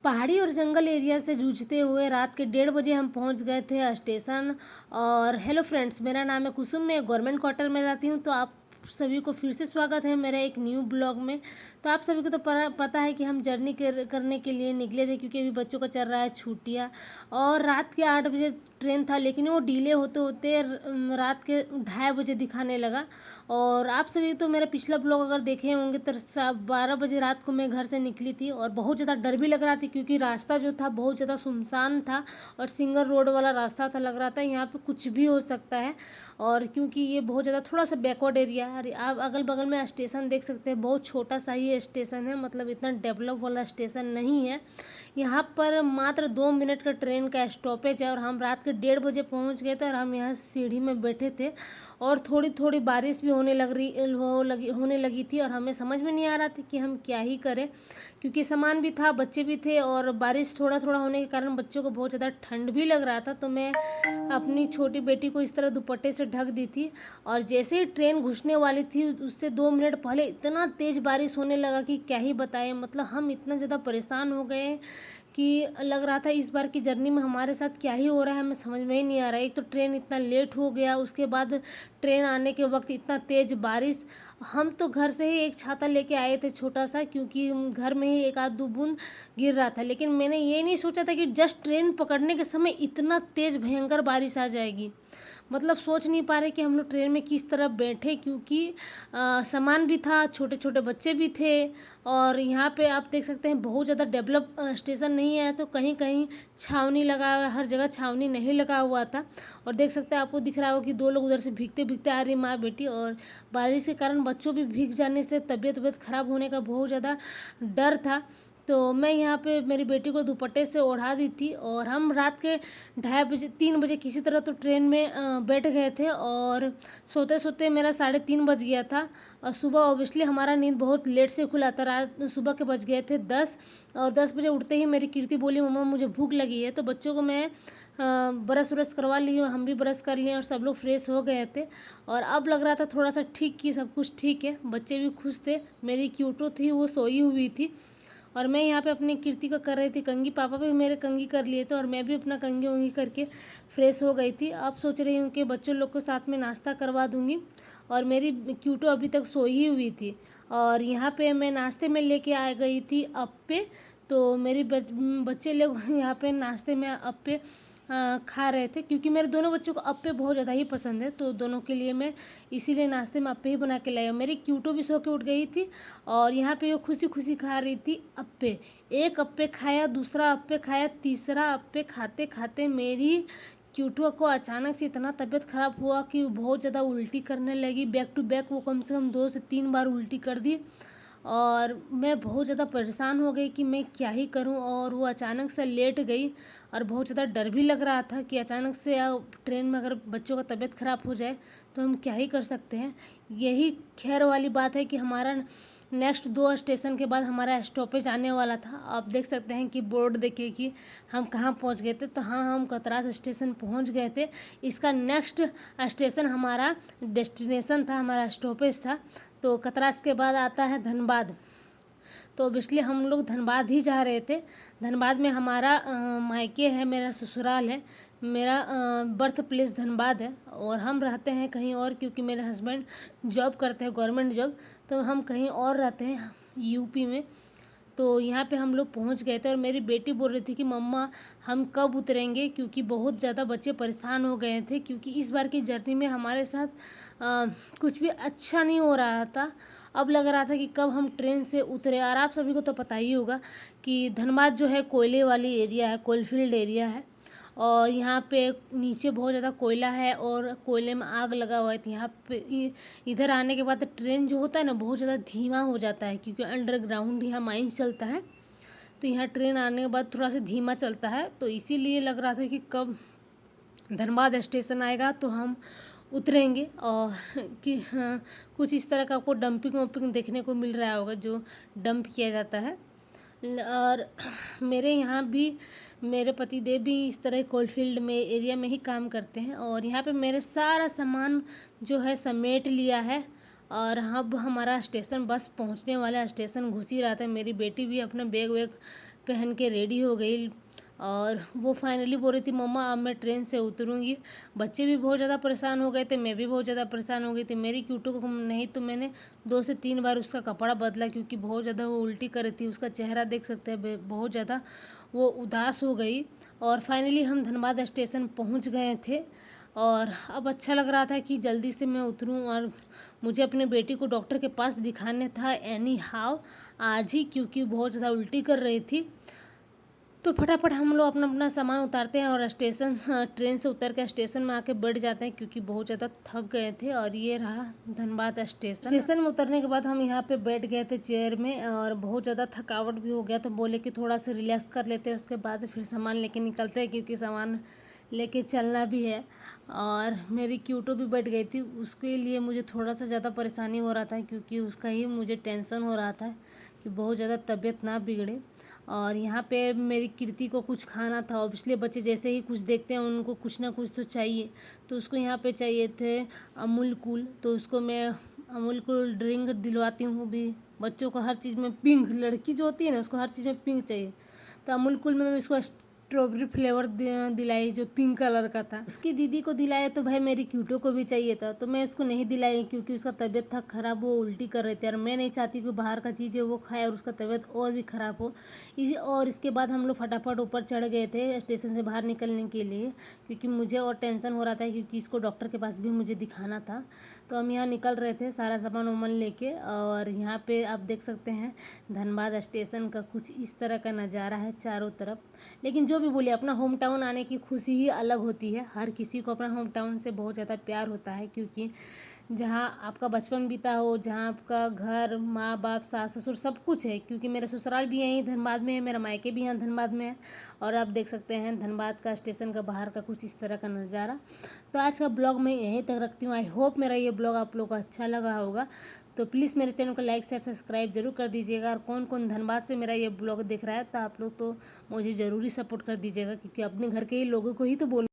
पहाड़ी और जंगल एरिया से जूझते हुए रात के 1:30 बजे हम पहुंच गए थे स्टेशन। और हेलो फ्रेंड्स, मेरा नाम है कुसुम। मैं गवर्नमेंट क्वार्टर में रहती हूं। तो आप सभी को फिर से स्वागत है मेरा एक न्यू ब्लॉग में। तो आप सभी को तो पता है कि हम जर्नी करने के लिए निकले थे, क्योंकि अभी बच्चों का चल रहा है छुट्टियां। और रात के 8 बजे ट्रेन था, लेकिन वो डिले होते होते रात के 2:30 बजे दिखाने लगा। और आप सभी तो मेरा पिछला ब्लॉग अगर देखे होंगे तो 12 बजे रात को मैं घर से निकली थी, और बहुत ज़्यादा डर भी लग रहा था, क्योंकि रास्ता जो था बहुत ज़्यादा सुनसान था और सिंगल रोड वाला रास्ता था। लग रहा था यहाँ पे कुछ भी हो सकता है। और क्योंकि ये बहुत ज़्यादा थोड़ा सा बैकवर्ड एरिया है, आप अगल बगल में स्टेशन देख सकते हैं, बहुत छोटा सा ही स्टेशन है, मतलब इतना डेवलप वाला स्टेशन नहीं है। यहाँ पर मात्र 2 मिनट का ट्रेन का स्टॉपेज है। और हम रात के 1:30 बजे पहुँच गए थे, और हम यहाँ सीढ़ी में बैठे थे। और थोड़ी थोड़ी बारिश भी होने लगी थी, और हमें समझ में नहीं आ रहा था कि हम क्या ही करें, क्योंकि सामान भी था, बच्चे भी थे, और बारिश थोड़ा थोड़ा होने के कारण बच्चों को बहुत ज़्यादा ठंड भी लग रहा था। तो मैं अपनी छोटी बेटी को इस तरह दुपट्टे से ढक दी थी। और जैसे ही ट्रेन घुसने वाली थी, उससे 2 मिनट पहले इतना तेज़ बारिश होने लगा कि क्या ही बताएं। मतलब हम इतना ज़्यादा परेशान हो गए कि लग रहा था इस बार की जर्नी में हमारे साथ क्या ही हो रहा है, हमें समझ में ही नहीं आ रहा है। एक तो ट्रेन इतना लेट हो गया, उसके बाद ट्रेन आने के वक्त इतना तेज़ बारिश। हम तो घर से ही एक छाता लेके आए थे छोटा सा, क्योंकि घर में ही एक आध दो बूंद गिर रहा था। लेकिन मैंने ये नहीं सोचा था कि जस्ट ट्रेन पकड़ने के समय इतना तेज़ भयंकर बारिश आ जाएगी। मतलब सोच नहीं पा रहे कि हम लोग ट्रेन में किस तरह बैठे, क्योंकि सामान भी था, छोटे छोटे बच्चे भी थे। और यहाँ पे आप देख सकते हैं बहुत ज़्यादा डेवलप स्टेशन नहीं है, तो कहीं कहीं छावनी लगा हुआ है, हर जगह छावनी नहीं लगा हुआ था। और देख सकते हैं, आपको दिख रहा होगा कि दो लोग उधर से भीगते भीगते आ रही माँ बेटी। और बारिश के कारण बच्चों भी भीग जाने से तबीयत खराब होने का बहुत ज़्यादा डर था। तो मैं यहाँ पे मेरी बेटी को दुपट्टे से ओढ़ा दी थी, और हम रात के 2:30 बजे 3 बजे किसी तरह तो ट्रेन में बैठ गए थे। और सोते सोते मेरा 3:30 बज गया था। और सुबह ऑब्वियसली हमारा नींद बहुत लेट से खुला था, रात सुबह के बज गए थे 10। और 10 बजे उठते ही मेरी कीर्ति बोली, मम्मा मुझे भूख लगी है। तो बच्चों को मैं ब्रश व्रश करवा ली, और हम भी ब्रश कर लिए, और सब लोग फ्रेश हो गए थे। और अब लग रहा था थोड़ा सा ठीक कि सब कुछ ठीक है, बच्चे भी खुश थे। मेरी क्यूटो थी वो सोई हुई थी, और मैं यहाँ पे अपनी कीर्ति का कर रही थी कंघी। पापा भी मेरे कंघी कर लिए थे, और मैं भी अपना कंघी वंघी करके फ्रेश हो गई थी। अब सोच रही हूँ कि बच्चों लोग को साथ में नाश्ता करवा दूँगी। और मेरी क्यूटो अभी तक सोई ही हुई थी। और यहाँ पे मैं नाश्ते में लेके आ गई थी अप्पे। तो मेरी बच्चे लोग यहाँ पे नाश्ते में अप्पे खा रहे थे, क्योंकि मेरे दोनों बच्चों को अप्पे बहुत ज़्यादा ही पसंद है। तो दोनों के लिए मैं इसीलिए नाश्ते में अप्पे ही बना के लाई हूँ। मेरी क्यूटो भी सो के उठ गई थी, और यहाँ पे वो खुशी खुशी खा रही थी अप्पे। एक अप्पे खाया, दूसरा अप्पे खाया, तीसरा अप्पे खाते खाते मेरी क्यूटो को अचानक से इतना तबीयत खराब हुआ कि वो बहुत ज़्यादा उल्टी करने लगी। बैक टू बैक वो कम से कम 2 से 3 बार उल्टी कर दी। और मैं बहुत ज़्यादा परेशान हो गई कि मैं क्या ही करूं। और वो अचानक से लेट गई, और बहुत ज़्यादा डर भी लग रहा था कि अचानक से ट्रेन में अगर बच्चों का तबीयत ख़राब हो जाए तो हम क्या ही कर सकते हैं। यही खैर वाली बात है कि हमारा नेक्स्ट 2 स्टेशन के बाद हमारा स्टॉपेज आने वाला था। आप देख सकते हैं कि बोर्ड देखिए कि हम कहाँ पहुँच गए थे। तो हाँ, हम कतरास स्टेशन पहुँच गए थे। इसका नेक्स्ट स्टेशन हमारा डेस्टिनेशन था, हमारा स्टॉपेज था। तो कतरास के बाद आता है धनबाद। तो ऑब्वियसली हम लोग धनबाद ही जा रहे थे। धनबाद में हमारा मायके है, मेरा ससुराल है, मेरा बर्थ प्लेस धनबाद है। और हम रहते हैं कहीं और, क्योंकि मेरे हस्बैंड जॉब करते हैं, गवर्नमेंट जॉब। तो हम कहीं और रहते हैं यूपी में। तो यहाँ पे हम लोग पहुँच गए थे, और मेरी बेटी बोल रही थी कि मम्मा हम कब उतरेंगे, क्योंकि बहुत ज़्यादा बच्चे परेशान हो गए थे, क्योंकि इस बार की जर्नी में हमारे साथ कुछ भी अच्छा नहीं हो रहा था। अब लग रहा था कि कब हम ट्रेन से उतरे। और आप सभी को तो पता ही होगा कि धनबाद जो है कोयले वाली एरिया है, कोलफील्ड एरिया है। और यहाँ पे नीचे बहुत ज़्यादा कोयला है, और कोयले में आग लगा हुआ है। तो यहाँ पे इधर आने के बाद ट्रेन जो होता है ना बहुत ज़्यादा धीमा हो जाता है, क्योंकि अंडरग्राउंड यहाँ माइंस चलता है। तो यहाँ ट्रेन आने के बाद थोड़ा सा धीमा चलता है, तो इसीलिए लग रहा था कि कब धनबाद स्टेशन आएगा तो हम उतरेंगे। और कि हाँ, कुछ इस तरह का आपको डंपिंग वम्पिंग देखने को मिल रहा होगा, जो डंप किया जाता है। और मेरे यहाँ भी मेरे पति देव भी इस तरह कोलफील्ड में एरिया में ही काम करते हैं। और यहाँ पे मेरे सारा सामान जो है समेट लिया है, और अब हमारा स्टेशन बस पहुँचने वाला है। स्टेशन घुस ही रहा था। मेरी बेटी भी अपना बैग वैग पहन के रेडी हो गई और वो फाइनली बोल रही थी मम्मा अब मैं ट्रेन से उतरूँगी। बच्चे भी बहुत ज़्यादा परेशान हो गए थे, मैं भी बहुत ज़्यादा परेशान हो गई थी। मेरी क्यूटू को नहीं तो मैंने 2 से 3 बार उसका कपड़ा बदला क्योंकि बहुत ज़्यादा वो उल्टी कर रही थी। उसका चेहरा देख सकते हैं, बहुत ज़्यादा वो उदास हो गई। और फाइनली हम धनबाद स्टेशन पहुंच गए थे और अब अच्छा लग रहा था कि जल्दी से मैं उतरूं और मुझे अपने बेटी को डॉक्टर के पास दिखाने था एनी हाउ आज ही, क्योंकि बहुत ज़्यादा उल्टी कर रही थी। तो फटाफट हम लोग अपना अपना सामान उतारते हैं और ट्रेन से उतर के स्टेशन में आके बैठ जाते हैं क्योंकि बहुत ज़्यादा थक गए थे। और ये रहा धनबाद स्टेशन में उतरने के बाद हम यहाँ पे बैठ गए थे चेयर में और बहुत ज़्यादा थकावट भी हो गया, तो बोले कि थोड़ा सा रिलैक्स कर लेते हैं, उसके बाद फिर सामान लेके निकलते हैं क्योंकि सामान लेके चलना भी है। और मेरी क्यूटो भी बैठ गई थी, उसके लिए मुझे थोड़ा सा ज़्यादा परेशानी हो रहा था क्योंकि उसका ही मुझे टेंशन हो रहा था कि बहुत ज़्यादा तबीयत ना बिगड़े। और यहाँ पे मेरी कीर्ति को कुछ खाना था, ऑब्वियसली बच्चे जैसे ही कुछ देखते हैं उनको कुछ ना कुछ तो चाहिए, तो उसको यहाँ पे चाहिए थे अमूल कूल। तो उसको मैं अमूल कूल ड्रिंक दिलवाती हूँ भी। बच्चों को हर चीज़ में पिंक, लड़की जो होती है ना उसको हर चीज़ में पिंक चाहिए, तो अमूल कूल में मैं इसको स्ट्रॉबेरी फ्लेवर दिलाई जो पिंक कलर का था। उसकी दीदी को दिलाया तो भाई मेरी क्यूटो को भी चाहिए था, तो मैं उसको नहीं दिलाई क्योंकि उसका तबीयत था ख़राब, वो उल्टी कर रहे थे और मैं नहीं चाहती कि बाहर का चीज़ है वो खाए और उसका तबीयत और भी ख़राब हो। और इसके बाद हम लोग फटाफट ऊपर चढ़ गए थे स्टेशन से बाहर निकलने के लिए क्योंकि मुझे और टेंशन हो रहा था क्योंकि इसको डॉक्टर के पास भी मुझे दिखाना था। तो हम यहाँ निकल रहे थे सारा सामान वामान लेके। और यहाँ पे आप देख सकते हैं धनबाद स्टेशन का कुछ इस तरह का नज़ारा है चारों तरफ। लेकिन जो भी बोले अपना होम टाउन आने की खुशी ही अलग होती है। हर किसी को अपना होम टाउन से बहुत ज़्यादा प्यार होता है क्योंकि जहाँ आपका बचपन बीता हो, जहाँ आपका घर, माँ बाप, सास ससुर सब कुछ है। क्योंकि मेरा ससुराल भी यहीं धनबाद में है, मेरा मायके भी यहाँ धनबाद में है। और आप देख सकते हैं धनबाद का स्टेशन का बाहर का कुछ इस तरह का नज़ारा। तो आज का ब्लॉग मैं यहीं तक रखती हूँ। आई होप मेरा ये ब्लॉग आप लोग को अच्छा लगा होगा, तो प्लीज़ मेरे चैनल को लाइक शेयर सब्सक्राइब जरूर कर दीजिएगा। और कौन कौन धनबाद से मेरा ये ब्लॉग देख रहा है तो आप लोग तो मुझे ज़रूरी सपोर्ट कर दीजिएगा क्योंकि अपने घर के ही लोगों को ही तो बोल